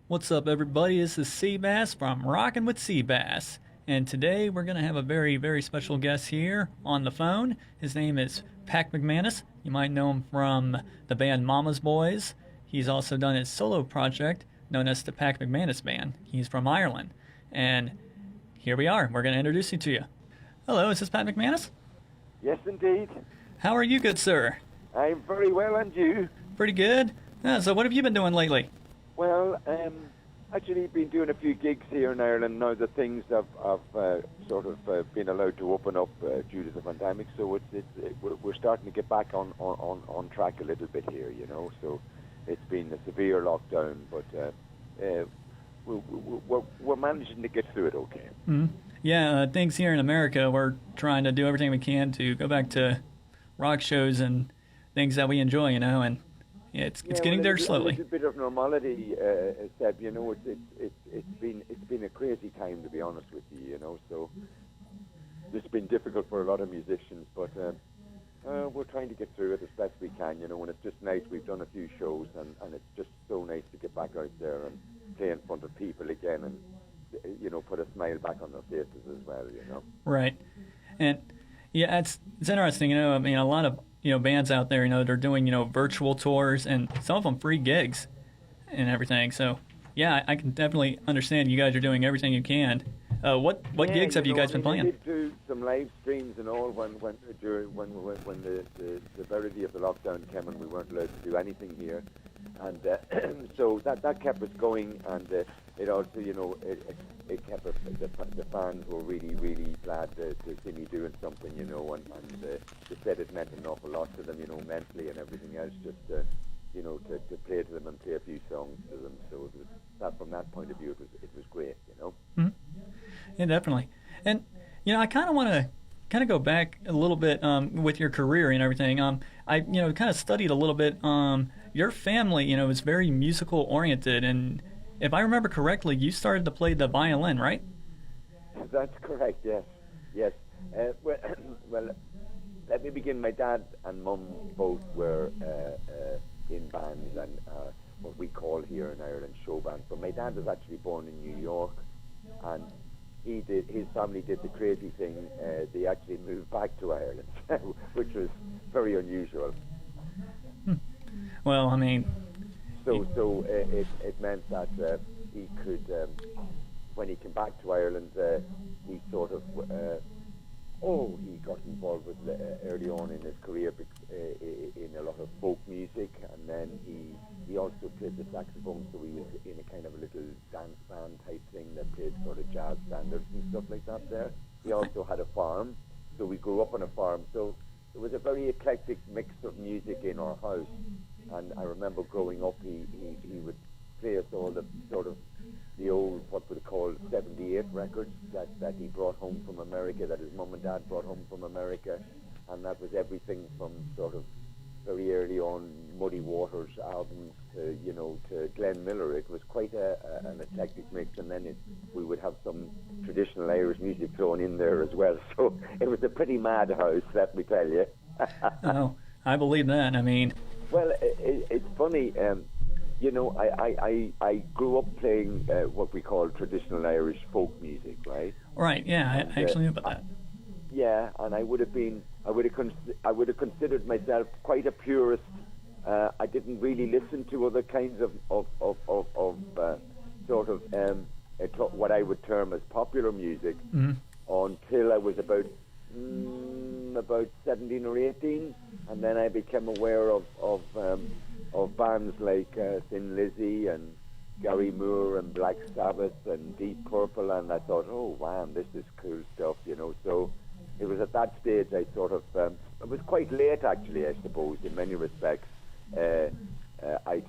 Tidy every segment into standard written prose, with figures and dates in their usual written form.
What's up, everybody? This is Seabass from Rockin With Seebass. And today we're going to have a very, very special guest here on the phone. His name is Pat McManus. You might know him from the band Mama's Boys. He's also done his solo project known as the Pat McManus Band. He's from Ireland. And here we are. We're going to introduce you to you. Hello, is this Pat McManus? Yes, indeed. How are you, good sir? I'm very well, and you? Pretty good. So what have you been doing lately? Well, actually been doing a few gigs here in Ireland now that things have been allowed to open up due to the pandemic. So we're starting to get back on track a little bit here, you know. So it's been a severe lockdown, but we're managing to get through it okay. Mm-hmm. Yeah, things here in America, we're trying to do everything we can to go back to rock shows and things that we enjoy, you know, and it's getting there slowly. A little bit of normality, Seb. You know, it's been a crazy time, to be honest with you. You know, so it's been difficult for a lot of musicians, but we're trying to get through it as best we can. You know, and it's just nice. We've done a few shows, and it's just so nice to get back out there and play in front of people again, and you know, put a smile back on their faces as well. You know, right, and yeah, it's interesting. You know, I mean, a lot of bands out there, they're doing, virtual tours and some of them free gigs and everything. So, yeah, I can definitely understand you guys are doing everything you can. What gigs have you guys been playing? We did do some live streams and all when the severity of the lockdown came and we weren't allowed to do anything here, and so that kept us going, and it also, it kept the fans were really glad to see me doing something, and they said it meant an awful lot to them, mentally and everything else, just to play to them and play a few songs to them. So it was that, from that point of view, it was great, Mm-hmm. Yeah, definitely. And I kind of want to go back a little bit with your career and everything. I kind of studied a little bit. Your family, is very musical oriented, and if I remember correctly, you started to play the violin, right? That's correct. Yes. Well, let me begin. My dad and mum both were in bands and what we call here in Ireland show bands. But my dad was actually born in New York, and his family did the crazy thing. They actually moved back to Ireland, which was very unusual. Well, I mean, so it meant that he could, when he came back to Ireland, he sort of he got involved with early on in his career in a lot of folk music, and then he also played the saxophone, so he was in a kind of a little dance band type thing that played sort of jazz standards and stuff like that there. He also had a farm, so we grew up on a farm, so it was a very eclectic mix of music in our house. And I remember growing up, he would play us all the sort of the old, what we call 78 records that he brought home from America, that his mum and dad brought home from America, and that was everything from sort of very early on Muddy Waters albums to Glenn Miller. It was quite an eclectic mix, and then we would have some traditional Irish music thrown in there as well. So it was a pretty mad house, let me tell you. Oh, I believe that. I mean, well, it's funny. I grew up playing what we call traditional Irish folk music, right? Right. Yeah, I actually knew about that. Yeah, and I would have considered myself quite a purist. I didn't really listen to other kinds of what I would term as popular music until I was about 17 or 18, and then I became aware of bands like Thin Lizzy and Gary Moore and Black Sabbath and Deep Purple, and I thought, oh wow, this is cool stuff, So it was at that stage I sort of, it was quite late actually, I suppose, in many respects. I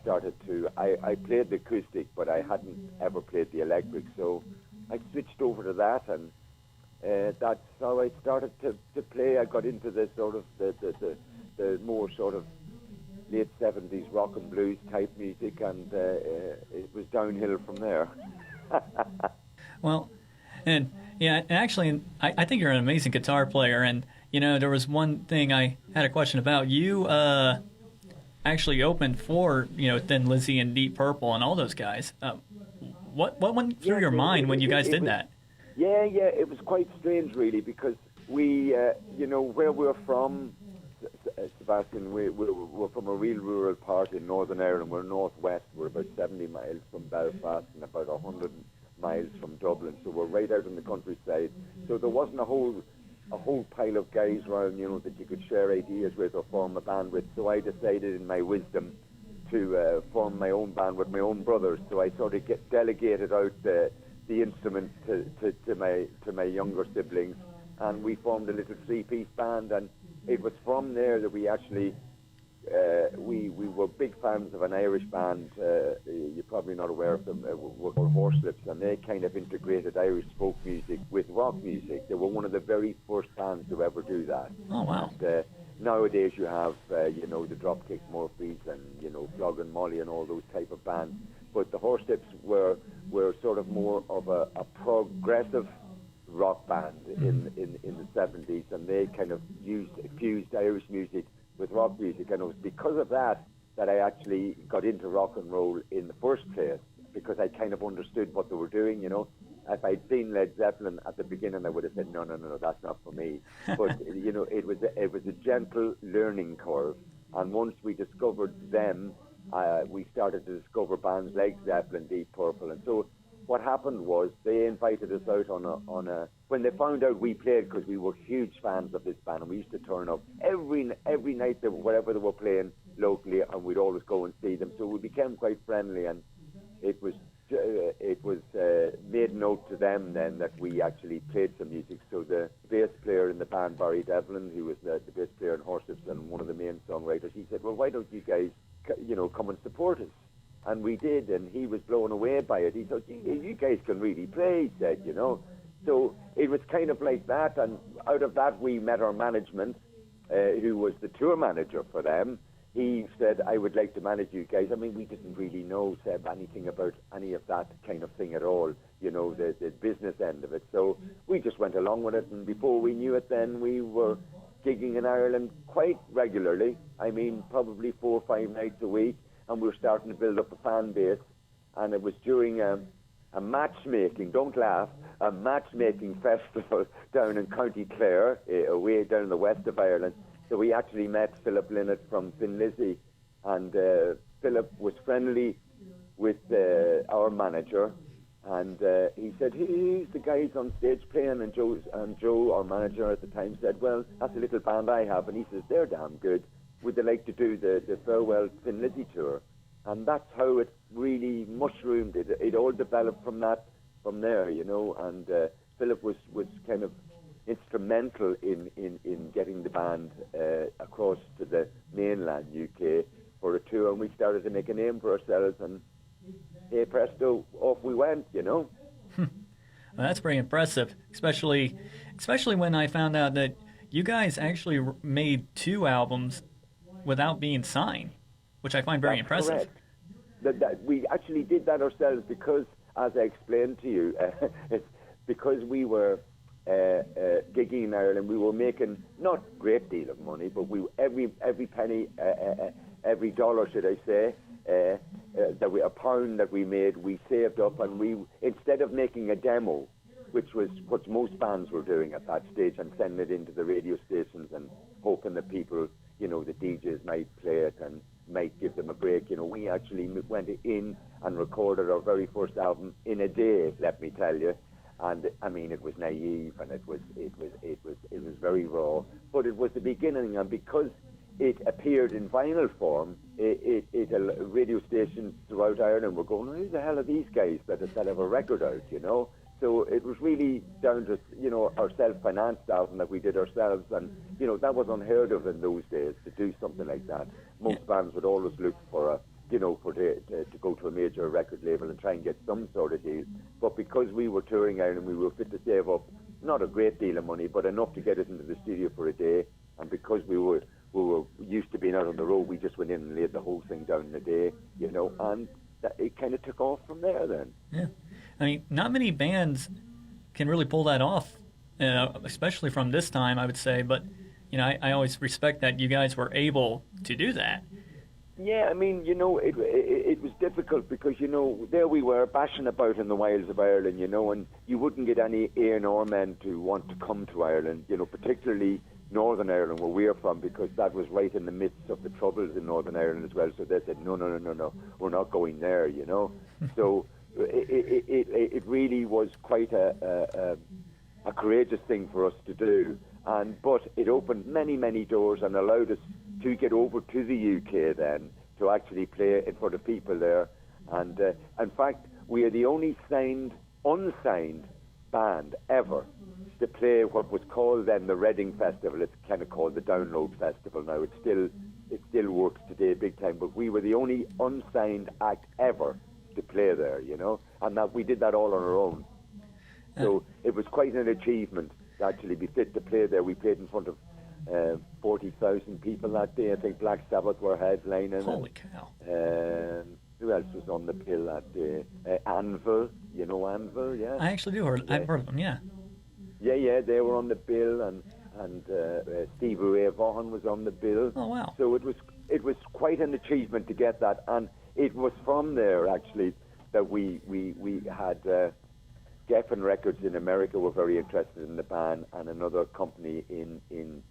started to, I played the acoustic, but I hadn't ever played the electric, so I switched over to that, and that's how I started to play. I got into the sort of the more sort of late 70s rock and blues type music, and it was downhill from there. Well, and yeah, actually, I think you're an amazing guitar player, and there was one thing I had a question about. You actually opened for Thin Lizzy and Deep Purple and all those guys. What went through your mind when you guys did that? Yeah, it was quite strange, really, because we, where we're from, Sebastian, we're from a real rural part in Northern Ireland. We're northwest. We're about 70 miles from Belfast and about 100 miles from Dublin. So we're right out in the countryside. So there wasn't a whole pile of guys around, that you could share ideas with or form a band with. So I decided, in my wisdom, to form my own band with my own brothers. So I sort of delegated out the instruments to my younger siblings, and we formed a little three-piece band. And it was from there that we actually we were big fans of an Irish band. You're probably not aware of them. Were called Horslips, and they kind of integrated Irish folk music with rock music. They were one of the very first bands to ever do that. Oh, wow. And, nowadays you have, the Dropkick Murphys and, Flog and Molly and all those type of bands. But the Horslips were sort of more of a progressive rock band in the 70s, and they kind of fused Irish music with rock music. And it was because of that I actually got into rock and roll in the first place, because I kind of understood what they were doing, If I'd seen Led Zeppelin at the beginning, I would have said, no, that's not for me. But, it was a gentle learning curve. And once we discovered them, we started to discover bands like Zeppelin, Deep Purple. And so what happened was they invited us out on a when they found out we played, because we were huge fans of this band, and we used to turn up every night, wherever they were playing locally, and we'd always go and see them. So we became quite friendly, and it was made note to them then that we actually played some music. So the bass player in the band, Barry Devlin, who was the bass player in Horslips and one of the main songwriters, he said, well, why don't you guys come and support us? And we did, and he was blown away by it. He said, you guys can really play, he said, So it was kind of like that, and out of that we met our management, who was the tour manager for them. He said, I would like to manage you guys. I mean, we didn't really know, Seb, anything about any of that kind of thing at all, the business end of it. So we just went along with it, and before we knew it then, we were gigging in Ireland quite regularly. I mean, probably 4 or 5 nights a week, and we were starting to build up a fan base. And it was during a matchmaking, don't laugh, a matchmaking festival down in County Clare, way down in the west of Ireland. So we actually met Philip Linnett from Thin Lizzy, and Philip was friendly with our manager, and he said, who's the guys on stage playing? And Joe, our manager at the time, said, well, that's a little band I have. And he says, they're damn good. Would they like to do the farewell Thin Lizzy tour? And that's how it really mushroomed. It all developed from there, and Philip was kind of instrumental in getting the band across to the mainland UK for a tour, and we started to make a name for ourselves, and hey presto, off we went, Well, that's pretty impressive, especially when I found out that you guys actually made 2 albums without being signed, which I find very impressive. Correct. That we actually did that ourselves because, as I explained to you, it's because we were gigging in Ireland. We were making not a great deal of money, but every penny, every dollar, should I say, a pound that we made, we saved up, and we, instead of making a demo, which was what most bands were doing at that stage, and sending it into the radio stations and hoping that people, the DJs might play it and might give them a break. We actually went in and recorded our very first album in a day, let me tell you. And I mean, it was naive, and it was very raw, but it was the beginning. And because it appeared in vinyl form, radio stations throughout Ireland were going, who the hell are these guys that have a record out, So it was really down to, our self-financed album that we did ourselves, and, that was unheard of in those days, to do something like that. Most bands would always look for to go to a major record label and try and get some sort of deal. But because we were touring Ireland, we were fit to save up not a great deal of money, but enough to get us into the studio for a day. And because we were used to being out on the road, we just went in and laid the whole thing down in a day, and it kind of took off from there then. Yeah. I mean, not many bands can really pull that off, especially from this time, I would say. But, I always respect that you guys were able to do that. Yeah, I mean, it was difficult because, you know, there we were bashing about in the wilds of Ireland, you know, and you wouldn't get any A&R men to want to come to Ireland, you know, particularly Northern Ireland, where we're from, because that was right in the midst of the troubles in Northern Ireland as well. So they said, no, we're not going there, you know. So it really was quite a courageous thing for us to do. But it opened many doors and allowed us to get over to the UK then to actually play it for the people there. And in fact, we are the only unsigned band ever to play what was called then the Reading Festival. It's kind of called the Download Festival now. It still works today big time, but we were the only unsigned act ever to play there, you know, and that we did that all on our own. So it was quite an achievement to actually be fit to play there. We played in front of 40,000 people that day. I think Black Sabbath were headlining. Holy cow. Who else was on the bill that day? Anvil, you know Anvil, yeah? I actually do. I've heard of them, yeah. Yeah, they were on the bill, and Stevie Ray Vaughan was on the bill. Oh, wow. So it was quite an achievement to get that, and it was from there, actually, that we had... Geffen Records in America were very interested in the band, and another company in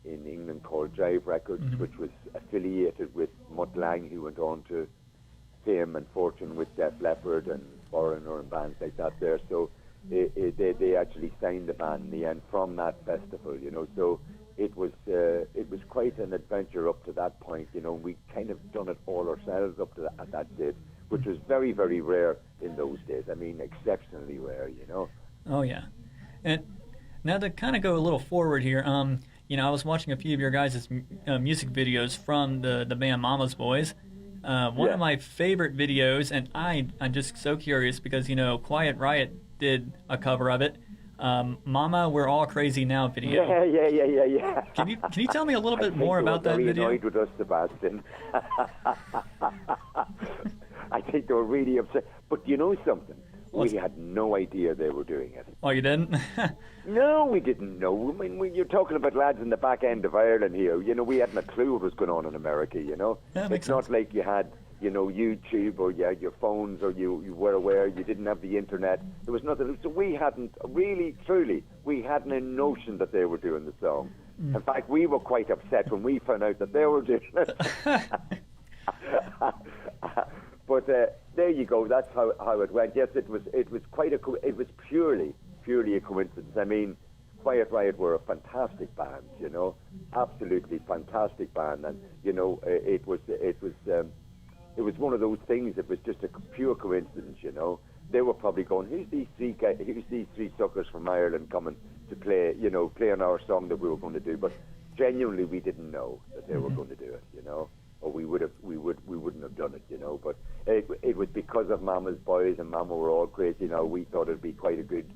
England called Jive Records, which was affiliated with Mutt Lange, who went on to fame and fortune with Def Leppard and Foreigner and bands like that there. So they actually signed the band in the end from that festival, you know. So it was quite an adventure up to that point, you know. We kind of done it all ourselves up to at that stage, which was very, very rare in those days. I mean, exceptionally rare, you know. Oh, yeah. And now to kind of go a little forward here, you know, I was watching a few of your guys' music videos from the band Mama's Boys. One of my favorite videos, and I'm just so curious because, you know, Quiet Riot did a cover of it. Mama, We're All Crazy Now video. Yeah. Can you tell me a little bit more about that video? I think they were very annoyed with us, Sebastian. I think they were really upset. But you know something? We had no idea they were doing it. Oh, you didn't? No, we didn't know. I mean, you're talking about lads in the back end of Ireland here. You know, we hadn't a clue what was going on in America, you know. It's not like you had, you know, YouTube or you had your phones or you were aware you didn't have the internet. There was nothing. So we hadn't, really, truly, we hadn't a notion that they were doing the song. In fact, we were quite upset when we found out that they were doing it. But there you go. That's how it went. Yes, it was quite it was purely a coincidence. I mean, Quiet Riot were a fantastic band, you know, absolutely fantastic band, and you know, it was one of those things. It was just a pure coincidence, you know. They were probably going, who's these three suckers from Ireland coming to play, you know, playing our song that we were going to do? But genuinely, we didn't know that they were going to do it, you know. Or we wouldn't have done it, you know. But it was because of Mama's Boys and Mama Were All Crazy. You know, we thought it'd be quite a good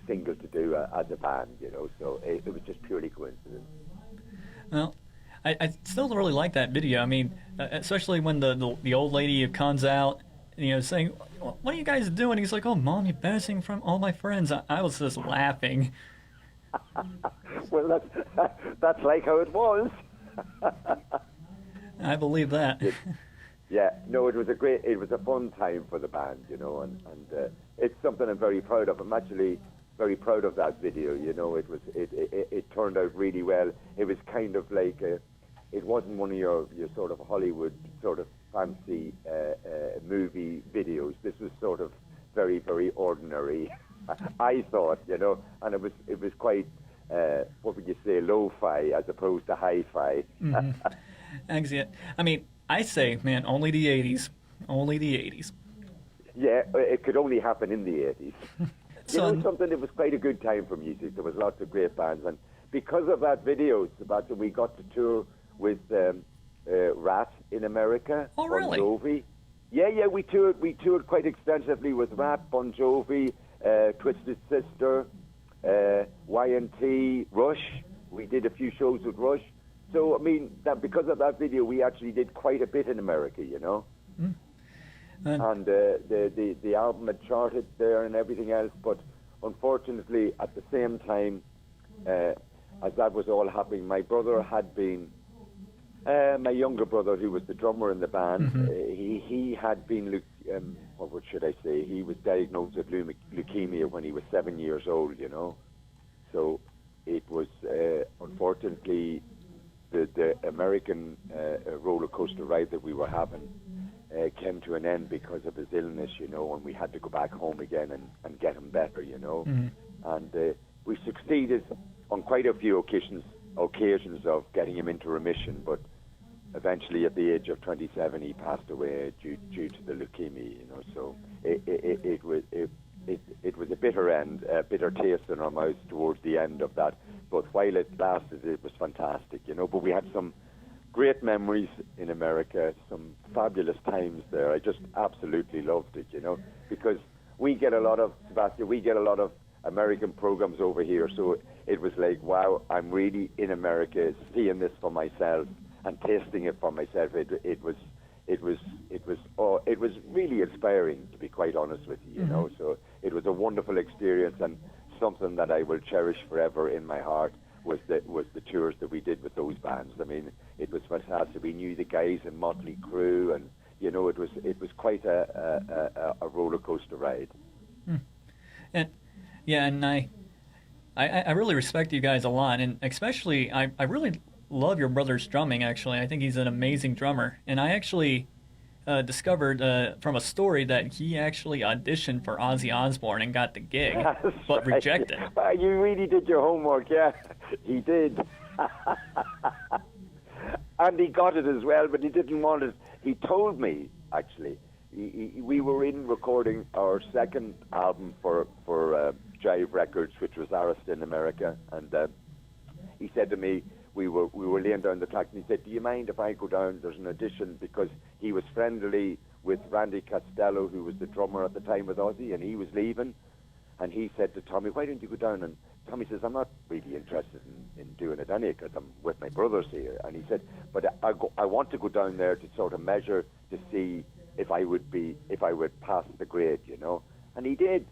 single to do as a band, you know. So it was just purely coincidence. Well, I still really like that video. I mean, especially when the old lady comes out, you know, saying, "What are you guys doing?" He's like, "Oh, Mom, you're embarrassing from all my friends." I was just laughing. Well, that's like how it was. I believe that. Yeah, no, it was a fun time for the band, you know, and it's something I'm very proud of. I'm actually very proud of that video, you know. It turned out really well. It was kind of like it wasn't one of your sort of Hollywood sort of fancy movie videos. This was sort of very, very ordinary, I thought, you know, and it was quite. What would you say, lo-fi as opposed to hi-fi? Exactly. I mean, I say, man, only the 80s. Only the 80s. Yeah, it could only happen in the 80s. You know something, it was quite a good time for music. There was lots of great bands. And because of that video, Sebastian, we got to tour with Rat in America. Oh, really? Bon Jovi. Yeah, we toured quite extensively with Rat, Bon Jovi, Twisted Sister, Y&T, Rush. We did a few shows with Rush. So, I mean, because of that video, we actually did quite a bit in America, you know. And the album had charted there and everything else. But unfortunately, at the same time, as that was all happening, my brother had been My younger brother, who was the drummer in the band, Mm-hmm. he had been, what should I say? He was diagnosed with leukemia when he was 7 years old. You know, so it was unfortunately the American roller coaster ride that we were having came to an end because of his illness. You know, and we had to go back home again and get him better. You know, and we succeeded on quite a few occasions of getting him into remission, but eventually at the age of 27 he passed away due to the leukemia, you know. So it was a bitter end, a bitter taste in our mouths towards the end of that, but while it lasted it was fantastic, you know. But we had some great memories in America, some fabulous times there. I just absolutely loved it, you know, because we get a lot of American programs over here, so it was like, wow, I'm really in America, seeing this for myself and tasting it for myself. It was really inspiring, to be quite honest with you, you know. So it was a wonderful experience, and something that I will cherish forever in my heart was the tours that we did with those bands. I mean, it was fantastic. We knew the guys in Motley Crue, and you know, it was quite a roller coaster ride. And yeah, and I really respect you guys a lot, and especially I really love your brother's drumming. Actually, I think he's an amazing drummer, and I actually discovered from a story that he actually auditioned for Ozzy Osbourne and got the gig, but rejected. You really did your homework, yeah. He did. And he got it as well, but he didn't want it. He told me, actually, we were in recording our second album for Jive Records, which was Arist in America, and he said to me, we were laying down the track, and he said, do you mind if I go down? There's an audition, because he was friendly with Randy Costello, who was the drummer at the time with Ozzy, and he was leaving. And he said to Tommy, why don't you go down? And Tommy says, I'm not really interested in doing it anyway, because I'm with my brothers here. And he said, but I want to go down there to sort of measure to see if I would pass the grade, you know. And he did.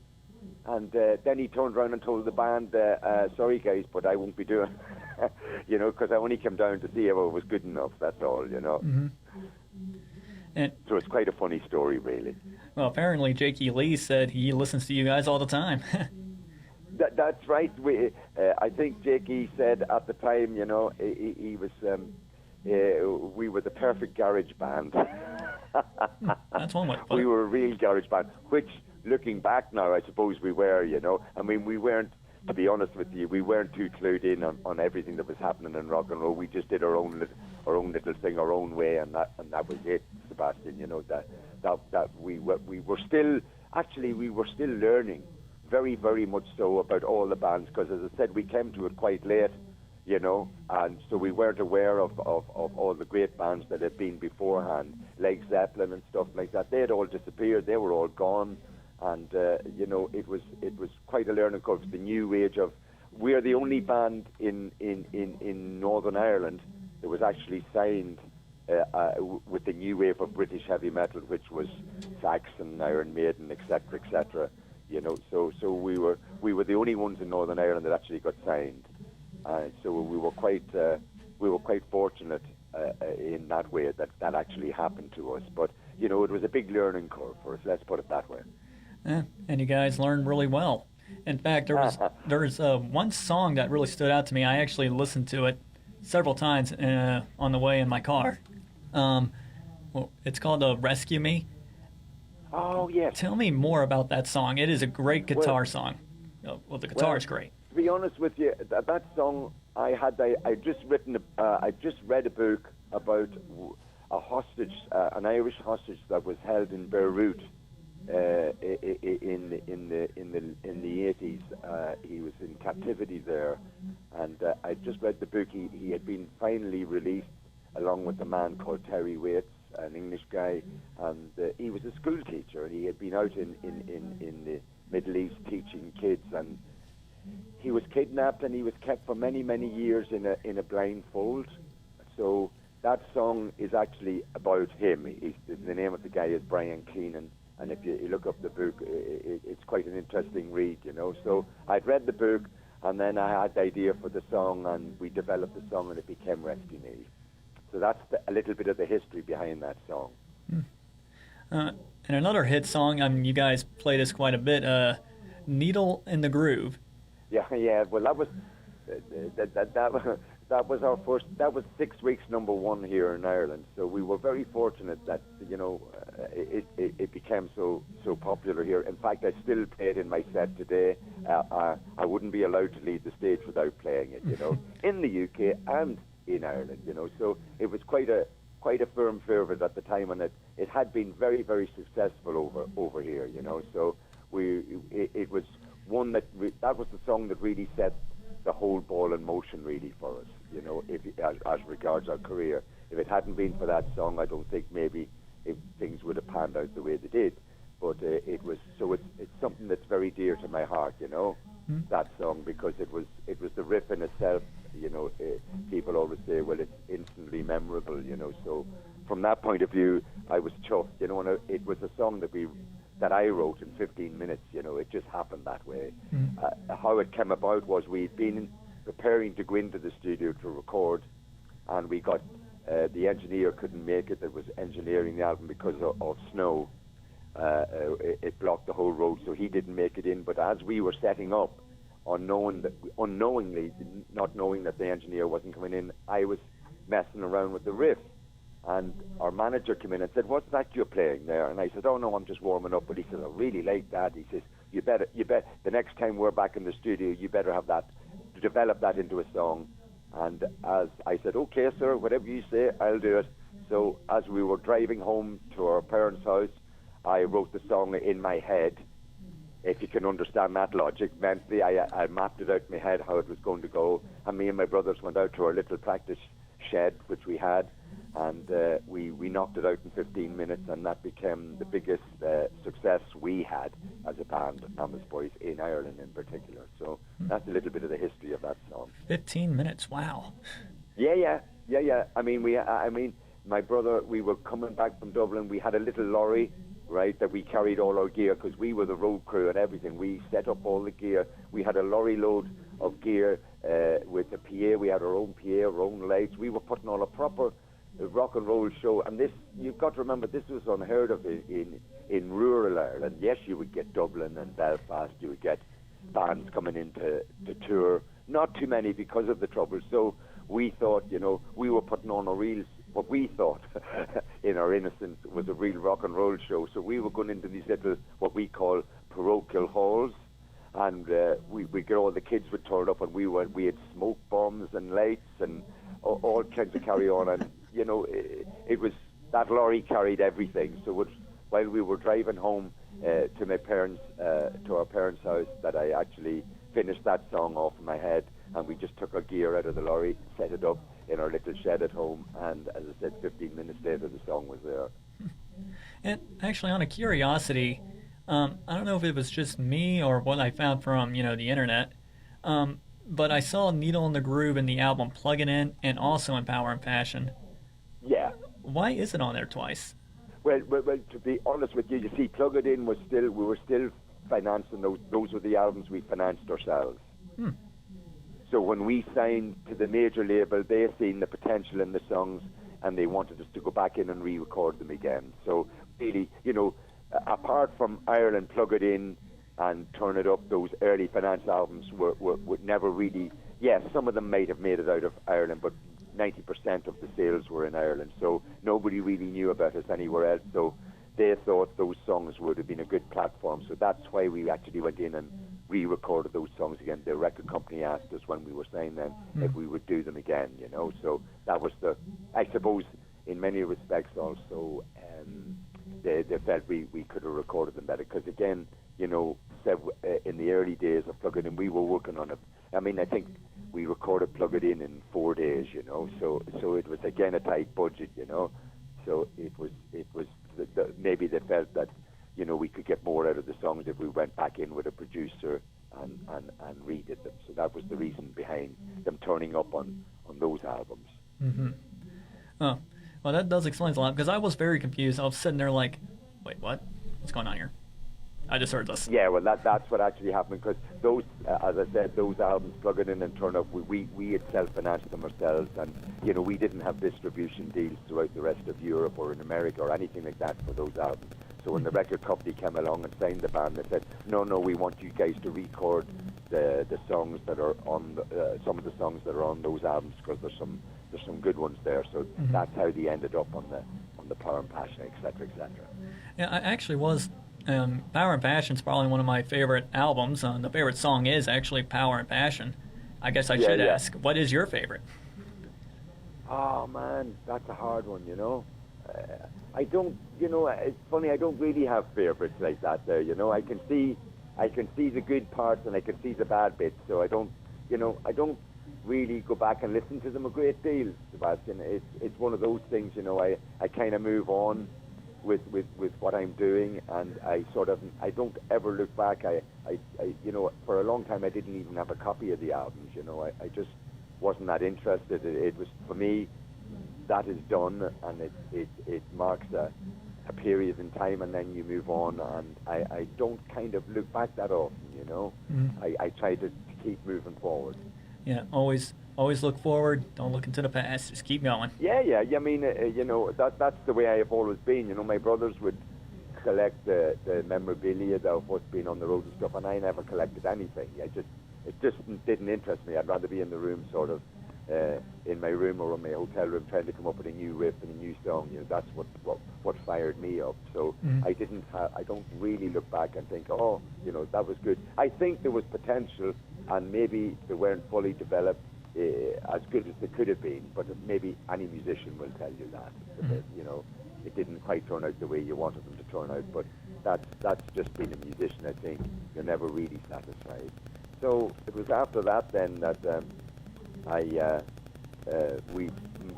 And then he turned around and told the band, sorry guys, but I won't be doing you know, because I only came down to see if I was good enough, that's all, you know. And so it's quite a funny story, really. Well, apparently Jakey Lee said he listens to you guys all the time. That's right. I think Jakey said at the time, you know, he was, we were the perfect garage band. That's one way to put it. We were a real garage band, which, looking back now, I suppose we were, you know. I mean, we weren't, to be honest with you, we weren't too clued in on everything that was happening in rock and roll. We just did our own little thing, our own way, and that was it, Sebastian. You know, that we were still learning, very, very much so, about all the bands, because, as I said, we came to it quite late, you know, and so we weren't aware of all the great bands that had been beforehand, Led Zeppelin and stuff like that. They had all disappeared. They were all gone. And you know, it was quite a learning curve. The new age of, we're the only band in Northern Ireland that was actually signed with the new wave of British heavy metal, which was Saxon, Iron Maiden, etc., etc. You know, so we were the only ones in Northern Ireland that actually got signed. So we were quite fortunate in that way that actually happened to us. But you know, it was a big learning curve for us. Let's put it that way. And you guys learned really well. In fact, there was one song that really stood out to me. I actually listened to it several times on the way in my car. Well, it's called "Rescue Me." Oh yes. Tell me more about that song. It is a great guitar song. Well, the guitar is great. To be honest with you, that song I just read a book about a hostage, an Irish hostage that was held in Beirut. In the 80s, he was in captivity there, and I just read the book. He had been finally released, along with a man called Terry Waits, an English guy, and he was a school teacher, and he had been out in the Middle East teaching kids, and he was kidnapped and he was kept for many, many years in a blindfold. So that song is actually about him. The name of the guy is Brian Keenan. And if you look up the book, it's quite an interesting read, you know. So I'd read the book, and then I had the idea for the song, and we developed the song, and it became Rescue Me. So that's a little bit of the history behind that song. And another hit song, I mean, you guys play this quite a bit, Needle in the Groove. Yeah. Well, that was that was our first. That was 6 weeks #1 here in Ireland. So we were very fortunate that it became so popular here. In fact, I still play it in my set today. I wouldn't be allowed to leave the stage without playing it. In the UK and in Ireland. So it was quite a firm favourite at the time, and it had been very, very successful over here. So it was one that was the song that really set the whole ball in motion really for us. As regards our career. If it hadn't been for that song, I don't think maybe things would have panned out the way they did. But it was so. It's something that's very dear to my heart. That song, because it was the riff in itself. People always say, well, it's instantly memorable. So from that point of view, I was chuffed. And it was a song that I wrote in 15 minutes. It just happened that way. How it came about was we'd been preparing to go into the studio to record, and we got the engineer couldn't make it. That was engineering the album because of snow. It blocked the whole road, so he didn't make it in. But as we were setting up, unknowingly, not knowing that the engineer wasn't coming in, I was messing around with the riff. And our manager came in and said, "What's that you're playing there?" And I said, "Oh no, I'm just warming up." But he said, "I really like that." He says, "You bet. The next time we're back in the studio, you better have that, develop that into a song." And as I said, "Okay, sir, whatever you say, I'll do it." So as we were driving home to our parents' house, I wrote the song in my head. If you can understand that logic, mentally, I mapped it out in my head how it was going to go. And me and my brothers went out to our little practice shed, which we had, and we knocked it out in 15 minutes, and that became the biggest success we had as a band, Amos Boys, in Ireland in particular. So that's a little bit of the history of that song. 15 minutes, wow. Yeah. I mean, my brother, we were coming back from Dublin. We had a little lorry, right, that we carried all our gear because we were the road crew and everything. We set up all the gear. We had a lorry load of gear with the PA. We had our own PA, our own lights. We were putting on a proper rock and roll show. And this, you've got to remember, this was unheard of in rural Ireland. Yes, you would get Dublin and Belfast. You would get bands coming in to tour. Not too many because of the trouble. So we thought, we were putting on what we thought in our innocence was a real rock and roll show. So we were going into these little, what we call parochial halls, and we get all the kids would turn up, and we had smoke bombs and lights and all kinds of carry on, and it was, that lorry carried everything. So while we were driving home to our parents' house, that I actually finished that song off in my head, and we just took our gear out of the lorry, set it up in our little shed at home, and as I said, 15 minutes later the song was there. And actually, on a curiosity, I don't know if it was just me or what I found from the internet, but I saw Needle in the Groove in the album Plug It In and also in Power and Passion. Yeah. Why is it on there twice? Well, to be honest with you, you see, Plug It In we were still financing those. Those were the albums we financed ourselves. So when we signed to the major label, they seen the potential in the songs, and they wanted us to go back in and re-record them again. So really, apart from Ireland, Plug It In and Turn It Up, those early finance albums would never really. Yes, some of them might have made it out of Ireland, but 90% of the sales were in Ireland. So nobody really knew about us anywhere else. So they thought those songs would have been a good platform. So that's why we actually went in and re-recorded those songs again. The record company asked us when we were saying them if we would do them again, So that was I suppose, in many respects also, they felt we could have recorded them better. Because again, in the early days of Plug It In, we were working on it. I mean, I think we recorded Plug It In 4 days, So it was again a tight budget, So it was maybe they felt that we could get more out of the songs if we went back in with a producer and redid them. So that was the reason behind them turning up on those albums. Mm-hmm. Oh, well, that does explain a lot, because I was very confused. I was sitting there like, wait, what? What's going on here? I just heard this. Yeah, well, that's what actually happened, because those, as I said, those albums, Plug It In and Turn Up, we had self-financed them ourselves, and, you know, we didn't have distribution deals throughout the rest of Europe or in America or anything like that for those albums. So when the record company came along and signed the band, they said, no, we want you guys to record the songs that are on, some of the songs that are on those albums, because there's some good ones there. So that's how they ended up on the Power and Passion, etc., etc. Yeah, I actually was. Power and Passion is probably one of my favorite albums. The favorite song is actually Power and Passion. I guess I should ask, what is your favorite? Oh man, that's a hard one, you know. I don't, you know, it's funny, I don't really have favorites like that there, you know. I can see the good parts and I can see the bad bits, so I don't really go back and listen to them a great deal, Sebastian. It's one of those things, you know, I kind of move on with what I'm doing, and I don't ever look back. I you know, for a long time I didn't even have a copy of the albums, you know. I just wasn't that interested. It was, for me, that is done, and it marks a period in time, and then you move on, and I don't kind of look back that often, you know. I try to keep moving forward. Yeah, always look forward, don't look into the past, just keep going. Yeah, I mean, you know, that's the way I have always been, you know. My brothers would collect the memorabilia of what's been on the road and stuff, and I never collected anything. It just didn't interest me. I'd rather be in the room, sort of, in my room or in my hotel room, trying to come up with a new riff and a new song. You know, that's what fired me up. So I don't really look back and think, oh, you know, that was good. I think there was potential, and maybe they weren't fully developed as good as they could have been. But maybe any musician will tell you that. You know, it didn't quite turn out the way you wanted them to turn out. But that's just being a musician. I think you're never really satisfied. So it was after that then that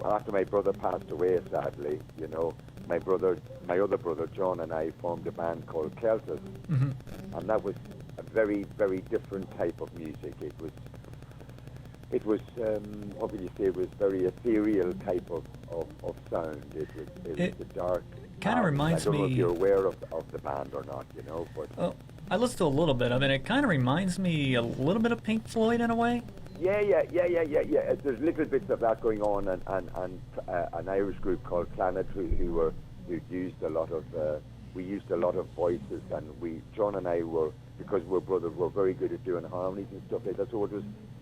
after my brother passed away, sadly, you know, my other brother John and I formed a band called Celtic, and that was a very, very different type of music. It was what would you say? It was very ethereal type of sound. It was a dark. Kind of reminds me. I don't know if you're aware of the band or not, you know, but. Oh, I listened to a little bit of it. It kind of reminds me a little bit of Pink Floyd in a way. Yeah. There's little bits of that going on, and an Irish group called Planet who used a lot of we used a lot of voices, and John and I were, because we're brothers, were very good at doing harmonies and stuff like that. So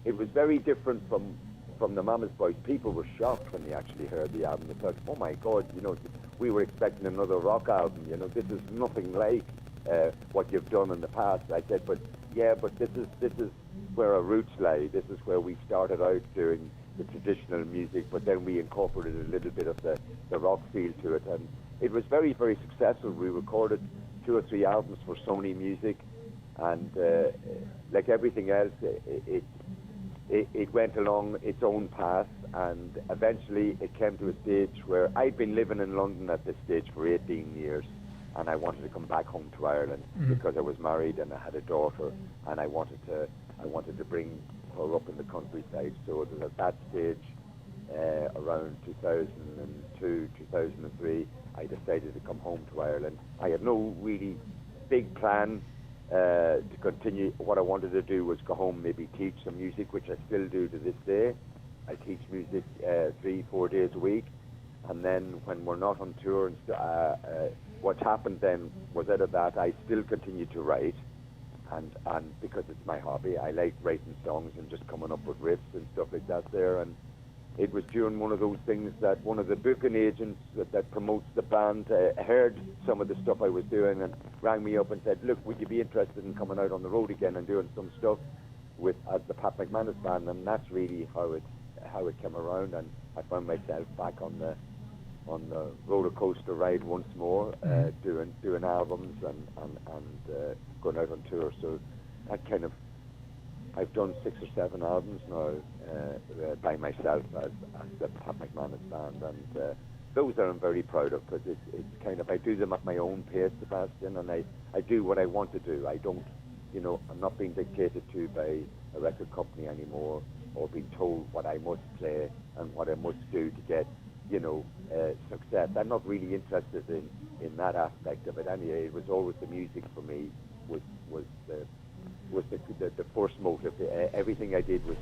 it was very different from the Mama's Boys. People were shocked when they actually heard the album. They thought, oh my God, you know, we were expecting another rock album. You know, this is nothing like what you've done in the past. I said, but this is where our roots lie. This is where we started out doing the traditional music, but then we incorporated a little bit of the rock feel to it, and it was very, very successful. We recorded 2 or 3 albums for Sony Music, and like everything else, it went along its own path, and eventually it came to a stage where I'd been living in London at this stage for 18 years, and I wanted to come back home to Ireland because I was married and I had a daughter, and I wanted to bring her up in the countryside. So it was at that stage, around 2002, 2003, I decided to come home to Ireland. I had no really big plan to continue. What I wanted to do was go home, maybe teach some music, which I still do to this day. I teach music 3-4 days a week, and then when we're not on tour, what happened then was out of that I still continue to write, and because it's my hobby, I like writing songs and just coming up with riffs and stuff like that there. And it was during one of those things that one of the booking agents that promotes the band heard some of the stuff I was doing and rang me up and said, look, would you be interested in coming out on the road again and doing some stuff as the Pat McManus band? And that's really how it came around, and I found myself back on the roller coaster ride once more, doing albums and going out on tour. So that kind of, I've done 6 or 7 albums now by myself as the Pat McManus band, and those I'm very proud of, because it's kind of, I do them at my own pace, Sebastian, and I do what I want to do. I don't, you know, I'm not being dictated to by a record company anymore, or being told what I must play and what I must do to get, you know, success. I'm not really interested in that aspect of it anyway. It was always the music for me, was was the the first motive. Everything I did was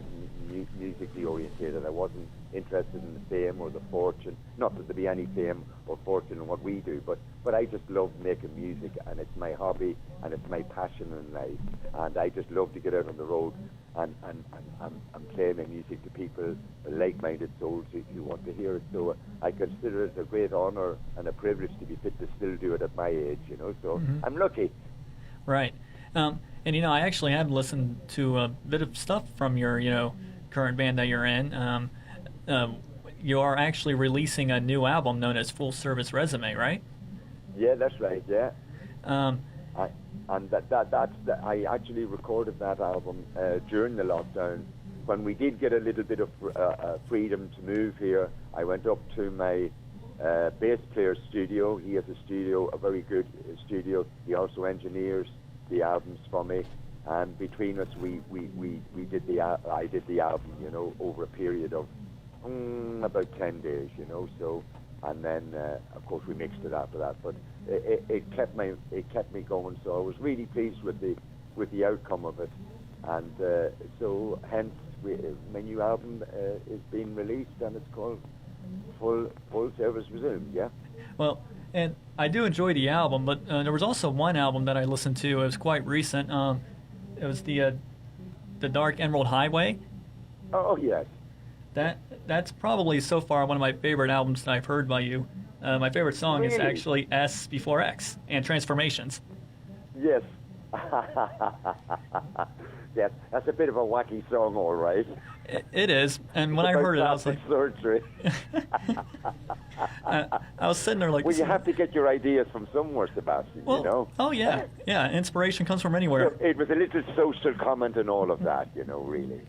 musically orientated. I wasn't interested in the fame or the fortune. Not that there be any fame or fortune in what we do, but I just love making music, and it's my hobby, and it's my passion in life. And I just love to get out on the road and play my music to people, like-minded souls who want to hear it. So I consider it a great honour and a privilege to be fit to still do it at my age, you know. So I'm lucky. Right. And, I actually have listened to a bit of stuff from your, current band that you're in. You are actually releasing a new album known as Full Service Resume, right? Yeah, that's right, yeah. I actually recorded that album during the lockdown. When we did get a little bit of freedom to move here, I went up to my bass player's studio. He has a studio, a very good studio. He also engineers the albums for me, and between us we did I did the album, over a period of about 10 days, so, and then of course we mixed it after that, but it kept me going, so I was really pleased with the outcome of it, and so hence my new album is being released, and it's called Full Service Resumed. Yeah. Well, and I do enjoy the album, but there was also one album that I listened to. It was quite recent. It was the Dark Emerald Highway. Oh yes. That's probably so far one of my favorite albums that I've heard by you. My favorite song is actually S before X and Transformations. Yes. Yes, that's a bit of a wacky song, all right. It is, and when I heard it, I was like, surgery. I was sitting there like, well, you have to get your ideas from somewhere, Sebastian. Well, oh yeah, inspiration comes from anywhere. It was a little social comment and all of that, really.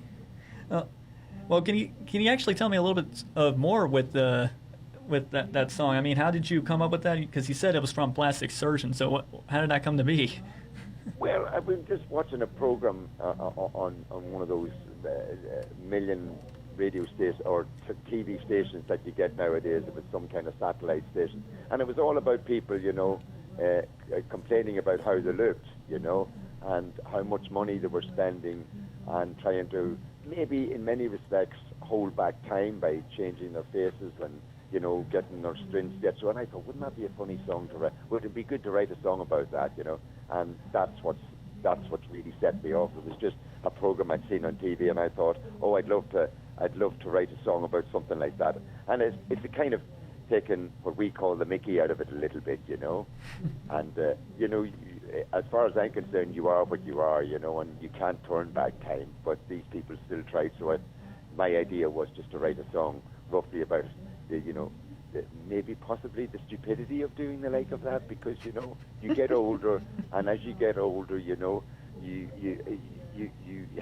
Well, can you actually tell me a little bit more with that song? I mean, how did you come up with that? Because you said it was from Plastic Surgeon. So how did that come to be? Well, I've been just watching a program on one of those million radio stations or TV stations that you get nowadays, if it's some kind of satellite station, and it was all about people, complaining about how they looked, and how much money they were spending, and trying to maybe in many respects hold back time by changing their faces and getting their strings get so. And I thought, wouldn't that be a funny song to write? Would it be good to write a song about that, And that's what's really set me off. It was just a program I'd seen on TV, and I thought, oh, I'd love to write a song about something like that. And it's a kind of taken what we call the Mickey out of it a little bit, And as far as I'm concerned, you are what you are, and you can't turn back time. But these people still tried. So my idea was just to write a song roughly about maybe possibly the stupidity of doing the like of that, because you get older, and as you get older, you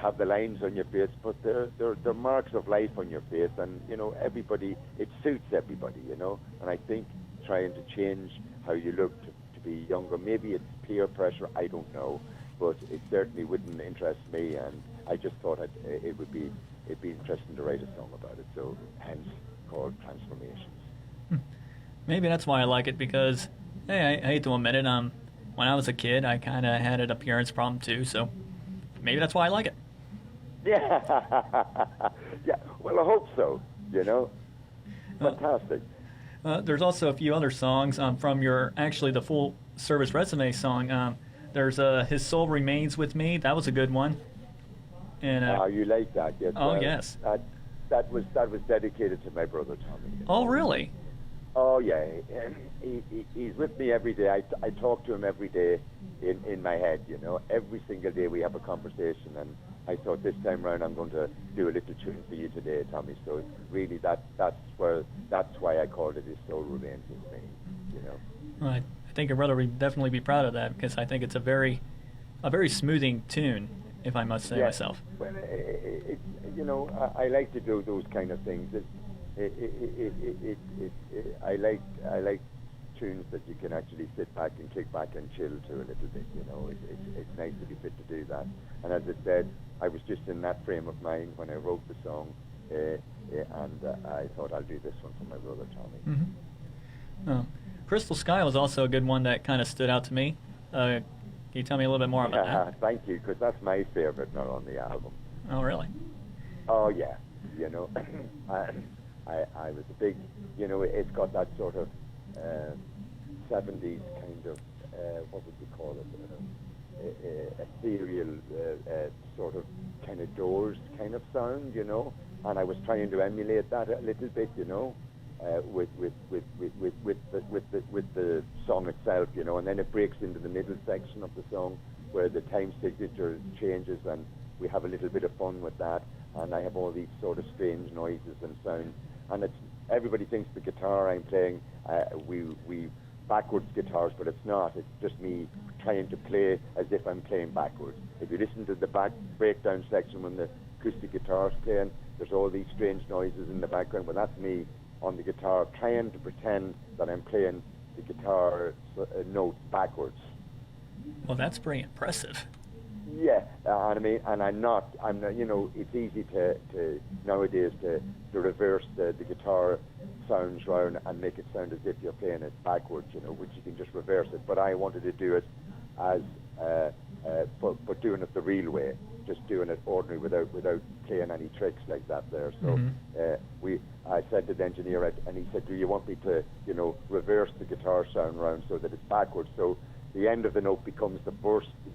have the lines on your face, but they're marks of life on your face, and everybody, it suits everybody, and I think trying to change how you look to be younger, maybe it's peer pressure, I don't know, but it certainly wouldn't interest me, and I just thought it'd be interesting to write a song about it, so hence called Transformations. Maybe that's why I like it, because, hey, I hate to admit it, when I was a kid, I kind of had an appearance problem too, so maybe that's why I like it. Yeah, yeah. Well, I hope so, Fantastic. There's also a few other songs from the Full Service Resume song. There's His Soul Remains With Me. That was a good one. And you like that? Yes. Oh, yes. That was dedicated to my brother Tommy. Oh, really? Oh yeah, he's with me every day. I talk to him every day in my head. Every single day we have a conversation, and I thought this time round I'm going to do a little tune for you today, Tommy. So really that's why I called it His Soul Remains With Me. Well, I think your brother would definitely be proud of that, because I think it's a very smoothing tune, if I must say myself. Well, I like to do those kind of things. I like tunes that you can actually sit back and kick back and chill to a little bit. It's nice to be fit to do that. And as I said, I was just in that frame of mind when I wrote the song, and I thought I'll do this one for my brother Tommy. Mm-hmm. Crystal Sky was also a good one that kind of stood out to me. Can you tell me a little bit more about that? Thank you, because that's my favorite not on the album. Oh, really? Oh yeah, you know, I was a big, you know, it's got that sort of 70s kind of, what would you call it, ethereal sort of kind of Doors kind of sound, you know, and I was trying to emulate that a little bit, you know, with the song itself, you know, and then it breaks into the middle section of the song where the time signature changes, and we have a little bit of fun with that, and I have all these sort of strange noises and sounds, and it's everybody thinks the guitar I'm playing, we backwards guitars, but it's not. It's just me trying to play as if I'm playing backwards. If you listen to the back breakdown section when the acoustic guitar's playing, there's all these strange noises in the background, but that's me on the guitar trying to pretend that I'm playing the guitar notes backwards. Well, that's pretty impressive. Yeah, I mean, and I'm not, you know, it's easy to nowadays to reverse the guitar sounds round and make it sound as if you're playing it backwards, you know, which you can just reverse it. But I wanted to do it as, but doing it the real way, just doing it ordinary without playing any tricks like that there. So I said to the engineer, and he said, do you want me to, you know, reverse the guitar sound round so that it's backwards? So the end of the note becomes the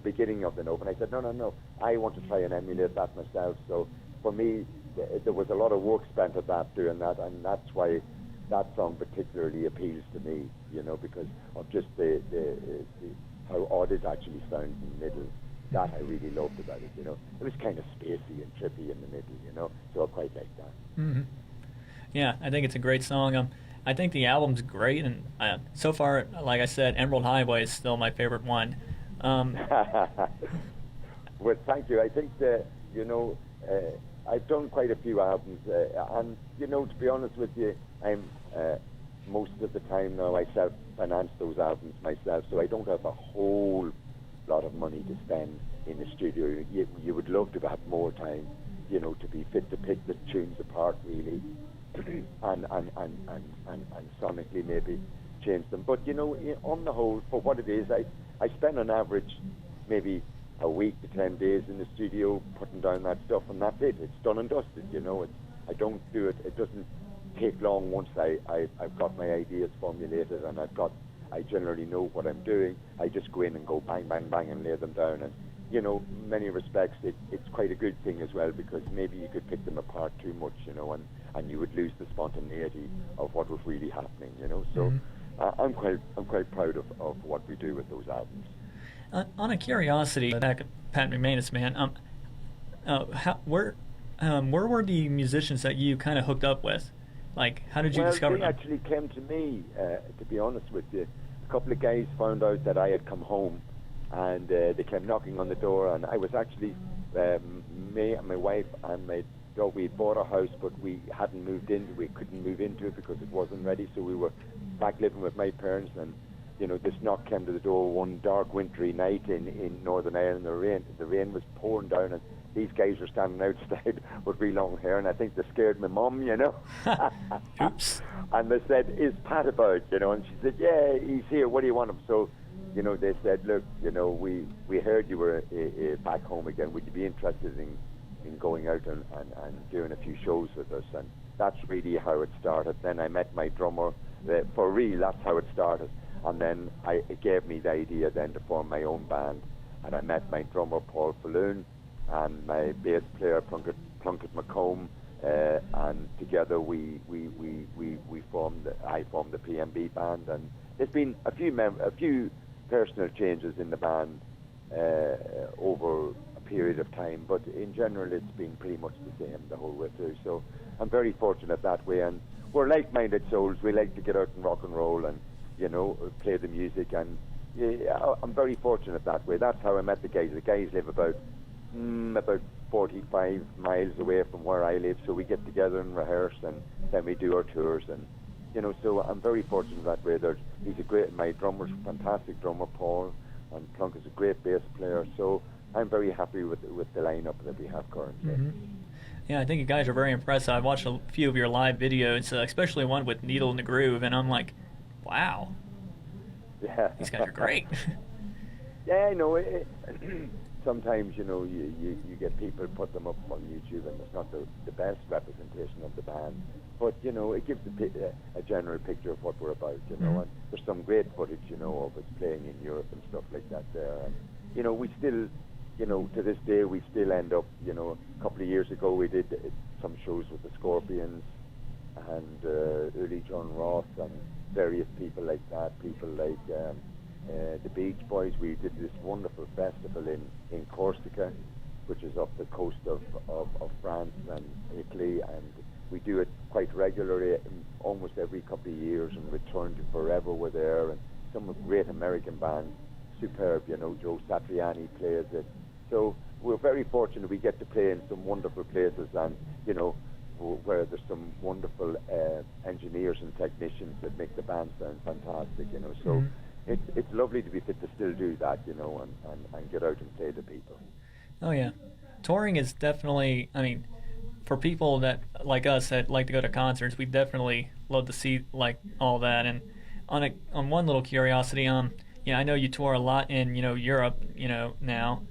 beginning of the note. And I said, no, I want to try and emulate that myself. So for me, there was a lot of work spent at that, doing that, and that's why that song particularly appeals to me, you know, because of just the how odd it actually sounds in the middle. That I really loved about it, you know. It was kind of spacey and trippy in the middle, you know, so I quite like that. Mm-hmm. Yeah, I think it's a great song. I think the album's great, and so far, like I said, Emerald Highway is still my favorite one. Well, thank you. I think that, you know, I've done quite a few albums, and, you know, to be honest with you, I'm most of the time now I self-finance those albums myself, so I don't have a whole lot of money to spend in the studio. You would love to have more time, you know, to be fit to pick the tunes apart, really. and sonically maybe change them. But, you know, on the whole, for what it is, I spend on average maybe a week to 10 days in the studio putting down that stuff, and that's it. It's done and dusted, you know. I don't do it. It doesn't take long once I've got my ideas formulated and I generally know what I'm doing. I just go in and go bang, bang, bang and lay them down. And, you know, in many respects, it's quite a good thing as well, because maybe you could pick them apart too much, you know, and you would lose the spontaneity of what was really happening, you know. So I'm quite proud of what we do with those albums. On a curiosity, back at Pat McManus, man, where were the musicians that you kind of hooked up with? Like, how did you discover them? They actually came to me, to be honest with you. A couple of guys found out that I had come home, and they came knocking on the door, and I was actually, me and my wife and my dog, we bought a house, but we hadn't moved into, we couldn't move into it because it wasn't ready, so we were back living with my parents, and, you know, this knock came to the door one dark wintry night in Northern Ireland. The rain was pouring down, and these guys were standing outside with really long hair, and I think they scared my mum, you know. Oops. And they said, is Pat about, you know, and she said, yeah, he's here, what do you want him? So, you know, they said, look, you know, we heard you were back home again, would you be interested in going out and doing a few shows with us? And that's really how it started. Then I met my drummer, for real, that's how it started. And then it gave me the idea then to form my own band, and I met my drummer Paul Falloon and my bass player Plunkett McComb, and together I formed the PMB band, and there's been a few personal changes in the band over a period of time, but in general it's been pretty much the same the whole way through. So I'm very fortunate that way, and we're like-minded souls. We like to get out and rock and roll and, you know, play the music, and yeah, I'm very fortunate that way. That's how I met the guys. The guys live about 45 miles away from where I live, so we get together and rehearse, and then we do our tours, and, you know, so I'm very fortunate that way. My drummer's a fantastic drummer, Paul, and Plunkett's a great bass player, so I'm very happy with the lineup that we have currently. Mm-hmm. Yeah, I think you guys are very impressive. I've watched a few of your live videos, especially one with Needle in the Groove, and I'm like, wow. Yeah. These guys are great. Yeah, I know. Sometimes, you get people put them up on YouTube, and it's not the best representation of the band. But, it gives a general picture of what we're about, Mm-hmm. and there's some great footage, of us playing in Europe and stuff like that there. And, we still, to this day, we still end up, a couple of years ago we did some shows with the Scorpions and early John Ross and various people like that, people like the Beach Boys. We did this wonderful festival in Corsica, which is off the coast of France and Italy, and we do it quite regularly, almost every couple of years, and Return to Forever were there, and some great American bands, superb, Joe Satriani plays it. So we're very fortunate we get to play in some wonderful places, and, where there's some wonderful engineers and technicians that make the band sound fantastic, So Mm-hmm. it's lovely to be fit to still do that, and get out and play to people. Oh yeah, touring is definitely. I mean, for people that like us that like to go to concerts, we definitely love to see like all that. And on one little curiosity, I know you tour a lot in Europe, now.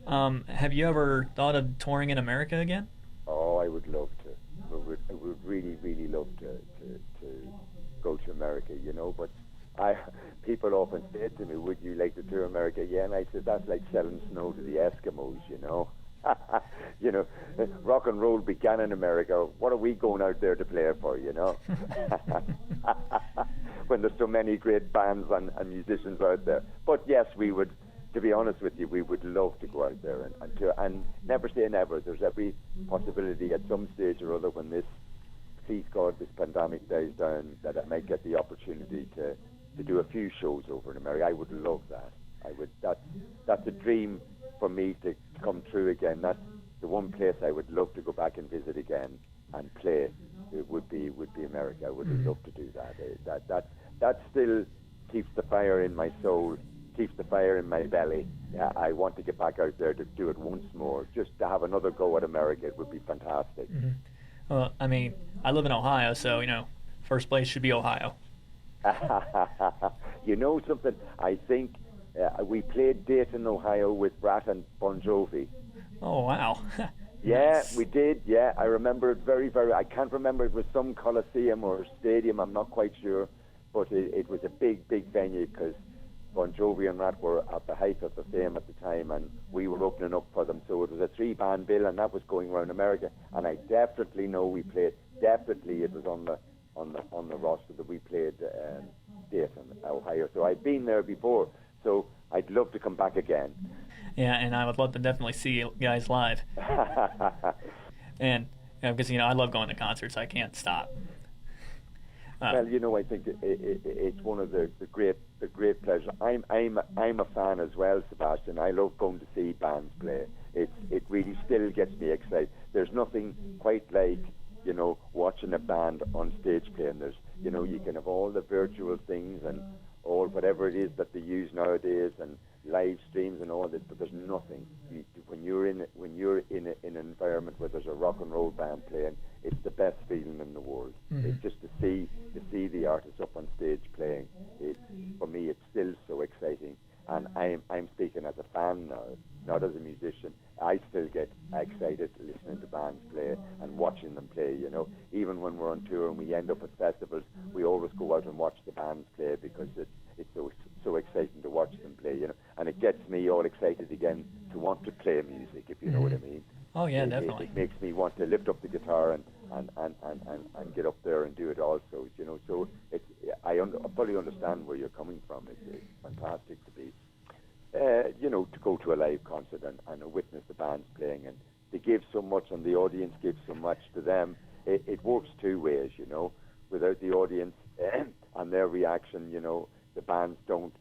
Have you ever thought of touring in America again? Oh, I would love to. I would really, really love to go to America, But I people often say to me, "Would you like to tour America?" Yeah, and I said that's like selling snow to the Eskimos, you know, rock and roll began in America. What are we going out there to play for, when there's so many great bands and musicians out there. But yes, we would. To be honest with you, we would love to go out there and never say never. There's every possibility at some stage or other when please God, this pandemic dies down, that I might get the opportunity to do a few shows over in America. I would love that. That's a dream for me to come true again. That's the one place I would love to go back and visit again and play. It would be America. I would love to do that. That still keeps the fire in my soul, keeps the fire in my belly. Yeah, I want to get back out there to do it once more, just to have another go at America. It would be fantastic. Mm-hmm. Well, I mean, I live in Ohio, so first place should be Ohio. You know something? I think we played Dayton, Ohio with Brat and Bon Jovi. Oh wow! Yeah, Nice. we did. Yeah, I remember it very, very. I can't remember if it was some coliseum or stadium. I'm not quite sure, but it was a big, big venue because Bon Jovi and Rat were at the height of the fame at the time, and we were opening up for them. So it was a 3-band bill, and that was going around America. And I definitely know we played. Definitely, it was on the roster that we played Dayton, Ohio. So I've been there before. So I'd love to come back again. Yeah, and I would love to definitely see you guys live. And because I love going to concerts, I can't stop. Well, I think it's one of the great pleasures. I'm a fan as well, Sebastian. I love going to see bands play. It really still gets me excited. There's nothing quite like watching a band on stage playing. There's you can have all the virtual things and all whatever it is that they use nowadays and live streams and all this, but there's nothing. When you're in an environment where there's a rock and roll band playing, it's the best feeling in the world. Mm-hmm. It's just to see the artists up on stage playing. For me, it's still so exciting, and I'm speaking as a fan now, not as a musician. I still get excited listening to bands play and watching them play. Even when we're on tour and we end up at festivals, we always go out and watch the bands play because it's so exciting to watch them play. And it gets me all excited again to want to play music, if you know what I mean. Oh yeah, definitely. It makes me want to lift up the guitar and get up there and do it also. So I fully understand where you're coming from. It's fantastic to be. To go to a live concert and witness the bands playing, and they give so much and the audience gives so much to them. It works two ways, without the audience and their reaction, the bands don't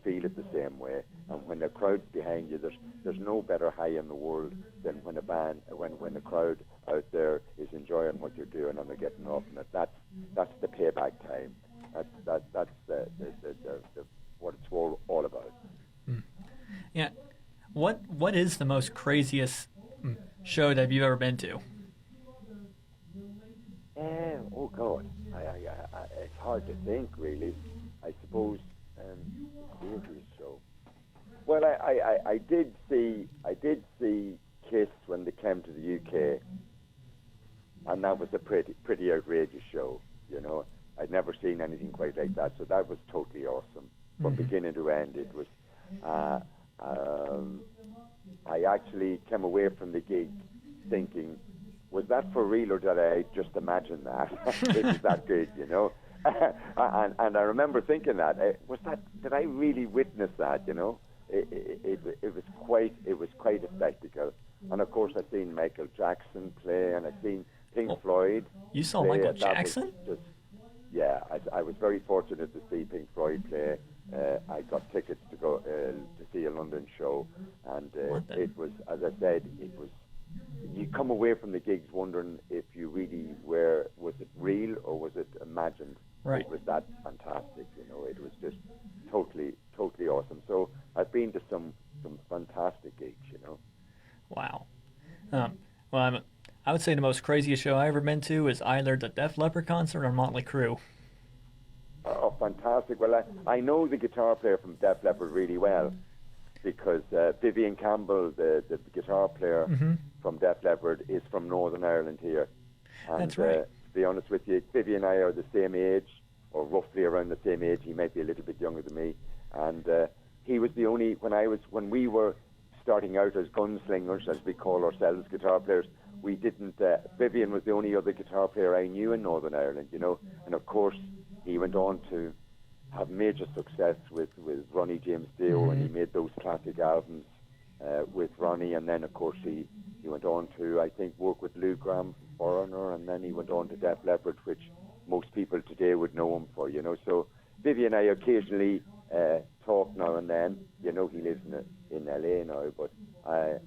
feel it the same way. And when the crowd's behind you, there's no better high in the world than when a crowd out there is enjoying what you're doing and they're getting off on it. That's the payback time. That's the what it's all about. Yeah. What is the most craziest show that you've ever been to? Oh God, it's hard to think really. I suppose craziest show. Well, I did see Kiss when they came to the UK, and that was a pretty outrageous show. You know, I'd never seen anything quite like that, so that was totally awesome from beginning to end. It was. I actually came away from the gig thinking, was that for real or did I just imagine that? It was that good, you know. and I remember thinking that did I really witness that? You know, it was quite a spectacle. And of course, I've seen Michael Jackson play, and I've seen Pink Floyd. You saw play, Michael Jackson? Yeah, I was very fortunate to see Pink Floyd play. I got tickets to go to see a London show, and it was, as I said, it was. You come away from the gigs wondering if you really was it real or was it imagined? Right. It was that fantastic, you know. It was just totally awesome. So I've been to some fantastic gigs, you know. Wow. Well, I would say the most craziest show I ever been to is either the Def Leppard concert or Motley Crue. Oh, fantastic. Well, I know the guitar player from Def Leppard really well because Vivian Campbell, the guitar player from Def Leppard, is from Northern Ireland here. And, that's right. To be honest with you, Vivian and I are the same age, or roughly around the same age. He might be a little bit younger than me. And he was the only, when we were starting out as gunslingers, as we call ourselves, guitar players, we didn't, Vivian was the only other guitar player I knew in Northern Ireland, you know. And of course, he went on to have major success with Ronnie James Dio, and he made those classic albums with Ronnie, and then of course he went on to, I think, work with Lou Gramm from Foreigner, and then he went on to Def Leppard, which most people today would know him for, you know. So Vivian and I occasionally talk now and then. You know, he lives in LA now, but I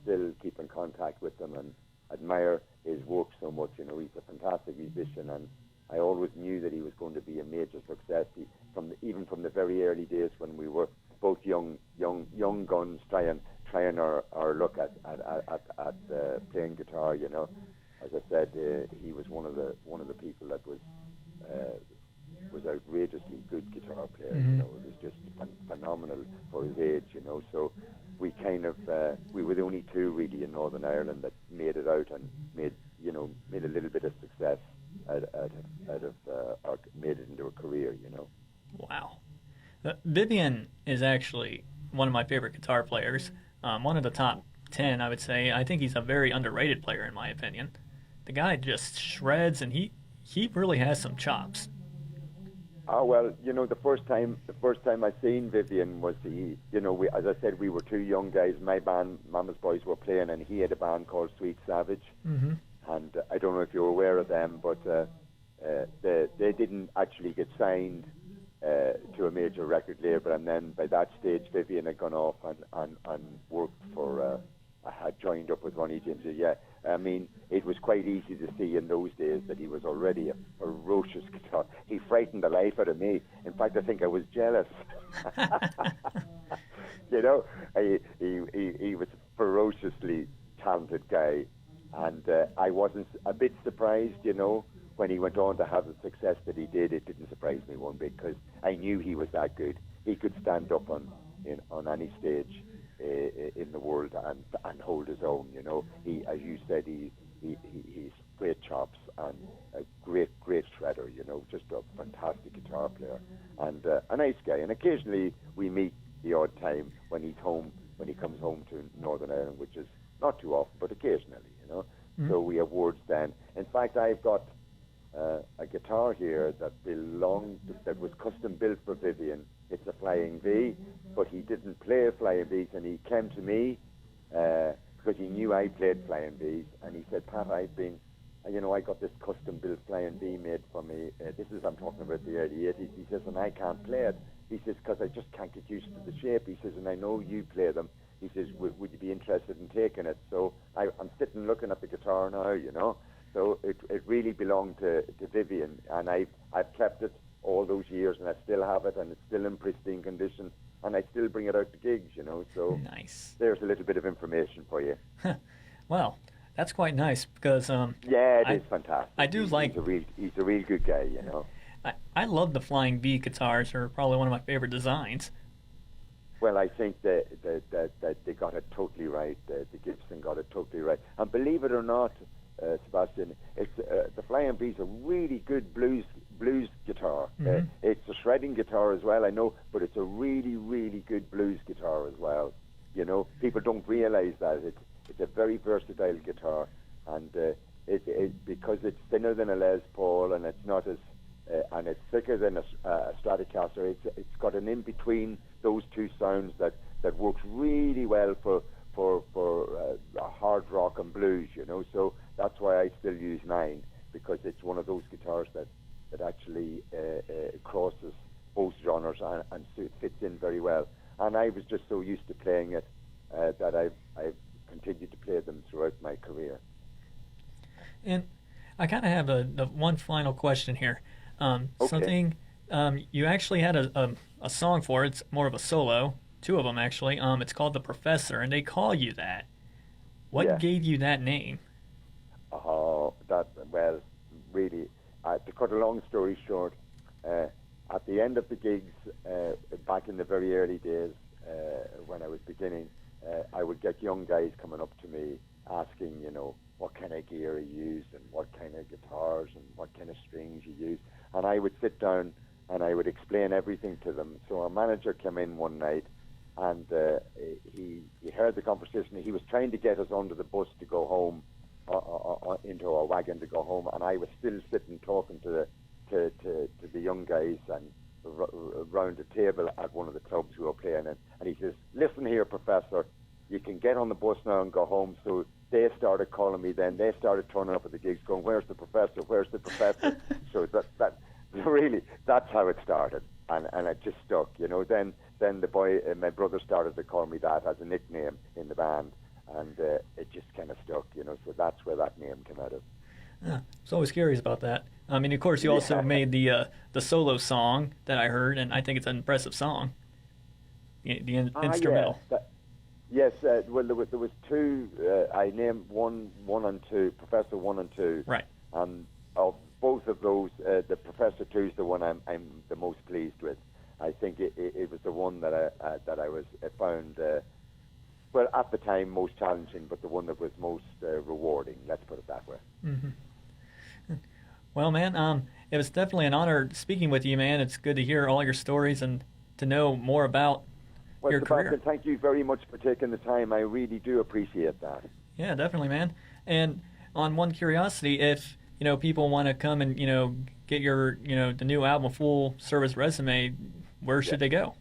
still keep in contact with him and admire his work so much. You know, he's a fantastic musician, and I always knew that he was going to be a major success. Even from the very early days when we were both young guns trying our luck at playing guitar. You know, as I said, he was one of the people that was outrageously good guitar player. You know, it was just phenomenal for his age. You know, so we we were the only two really in Northern Ireland that made it out and made a little bit of success out of or made it into a career. You know. Wow. Vivian is actually one of my favorite guitar players. One of the top 10, I would say. I think he's a very underrated player, in my opinion. The guy just shreds, and he really has some chops. Oh well, you know, the first time I seen Vivian was as I said, we were two young guys. My band, Mama's Boys, were playing, and he had a band called Sweet Savage. And I don't know if you're aware of them, but they didn't actually get signed to a major record label, and then by that stage Vivian had gone off and worked for had joined up with Ronnie James. Yeah, I mean, it was quite easy to see in those days that he was already a ferocious guitar. He frightened the life out of me. In fact, I think I was jealous. You know, he was a ferociously talented guy, and I wasn't a bit surprised, you know, when he went on to have the success that he did. It didn't surprise me one bit because I knew he was that good. He could stand up on any stage in the world and hold his own. You know, as you said, he's great chops and a great shredder. You know, just a fantastic guitar player and a nice guy. And occasionally we meet the odd time when he comes home to Northern Ireland, which is not too often, but occasionally. You know, so we have words then. In fact, I've got a guitar here that was custom built for Vivian. It's a Flying V, but he didn't play Flying Vs, and he came to me because he knew I played Flying Vs, and he said, Pat, I got this custom built Flying V made for me. I'm talking about the early 80s. He says, and I can't play it. He says, because I just can't get used to the shape. He says, and I know you play them. He says, would you be interested in taking it? So I'm sitting looking at the guitar now, you know. So it really belonged to Vivian, and I've kept it all those years, and I still have it, and it's still in pristine condition, and I still bring it out to gigs, you know. So nice. There's a little bit of information for you. Well, that's quite nice because yeah, it is fantastic. I do he's a real good guy, you know. I love the Flying V guitars. Are probably one of my favorite designs. Well, I think that they got it totally right. The Gibson got it totally right. And believe it or not, Sebastian, it's the Flying V's a really good blues guitar. It's a shredding guitar as well, I know, but it's a really, really good blues guitar as well. You know, people don't realize that it's a very versatile guitar, and because it's thinner than a Les Paul, and it's not as and it's thicker than a Stratocaster. It's got an in between those two sounds that works really well for hard rock and blues. You know, so that's why I still use 9, because it's one of those guitars that actually crosses both genres and so it fits in very well. And I was just so used to playing it that I've continued to play them throughout my career. And I kind of have a one final question here. Okay. Something you actually had a song for. It's more of a solo, 2 of them actually. It's called The Professor, and they call you that. What gave you that name? Well, really, to cut a long story short, at the end of the gigs, back in the very early days, when I was beginning, I would get young guys coming up to me asking, you know, what kind of gear you use and what kind of guitars and what kind of strings you use. And I would sit down and I would explain everything to them. So our manager came in one night and he heard the conversation. He was trying to get us onto the bus to go home, into our wagon to go home, and I was still sitting talking to the young guys and around the table at one of the clubs we were playing in. And he says, "Listen here, Professor, you can get on the bus now and go home." So they started calling me then. They started turning up at the gigs going, "Where's the Professor? Where's the Professor?" So that really, that's how it started. And it just stuck, you know. Then the boy, my brother, started to call me that as a nickname in the band. And it just kind of stuck, you know, so that's where that name came out of. I was always curious about that. I mean, of course, you also made the solo song that I heard, and I think it's an impressive song. The instrumental. Yes, well, there was 2. I named one and 2, Professor 1 and 2. Right. And of both of those, the Professor 2 is the one I'm the most pleased with. I think it was the one that I was found. Well, at the time, most challenging, but the one that was most rewarding. Let's put it that way. Mm-hmm. Well, man, it was definitely an honor speaking with you, man. It's good to hear all your stories and to know more about your Sebastian, career. Thank you very much for taking the time. I really do appreciate that. Yeah, definitely, man. And on one curiosity, if people want to come and get your the new album, Full Service Resume, where should they go?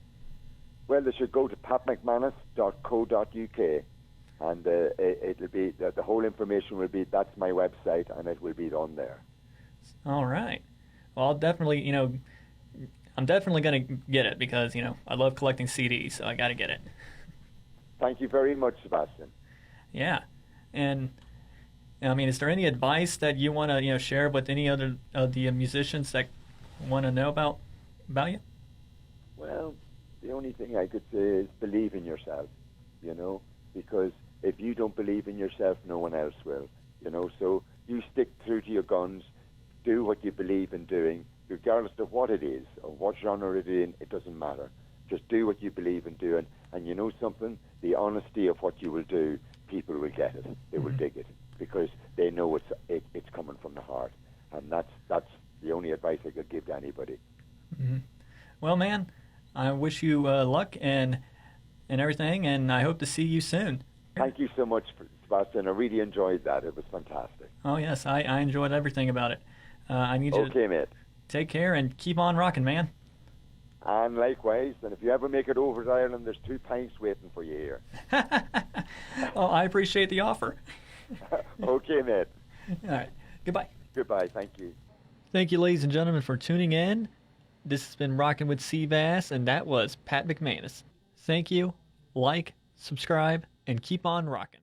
Well, they should go to patmcmanus.co.uk, and it'll be the whole information will be. That's my website, and it will be on there. All right. Well, I'll definitely, I'm definitely going to get it because I love collecting CDs, so I got to get it. Thank you very much, Sebastian. Yeah, and I mean, is there any advice that you want to share with any other of the musicians that want to know about you? Well, the only thing I could say is believe in yourself, because if you don't believe in yourself, no one else will, So you stick true to your guns, do what you believe in doing, regardless of what it is or what genre it is in, it doesn't matter. Just do what you believe in doing, and you know something? The honesty of what you will do, people will get it. They will dig it because they know it's coming from the heart, and that's the only advice I could give to anybody. Mm-hmm. Well, man, I wish you luck and everything, and I hope to see you soon. Thank you so much, Sebastian. I really enjoyed that. It was fantastic. Oh, yes, I enjoyed everything about it. I need you to mate. Take care and keep on rocking, man. And likewise, and if you ever make it over to Ireland, there's 2 pints waiting for you here. Well, I appreciate the offer. Okay, mate. All right. Goodbye. Goodbye. Thank you. Thank you, ladies and gentlemen, for tuning in. This has been Rockin' with Seabass, and that was Pat McManus. Thank you. Like, subscribe, and keep on rocking.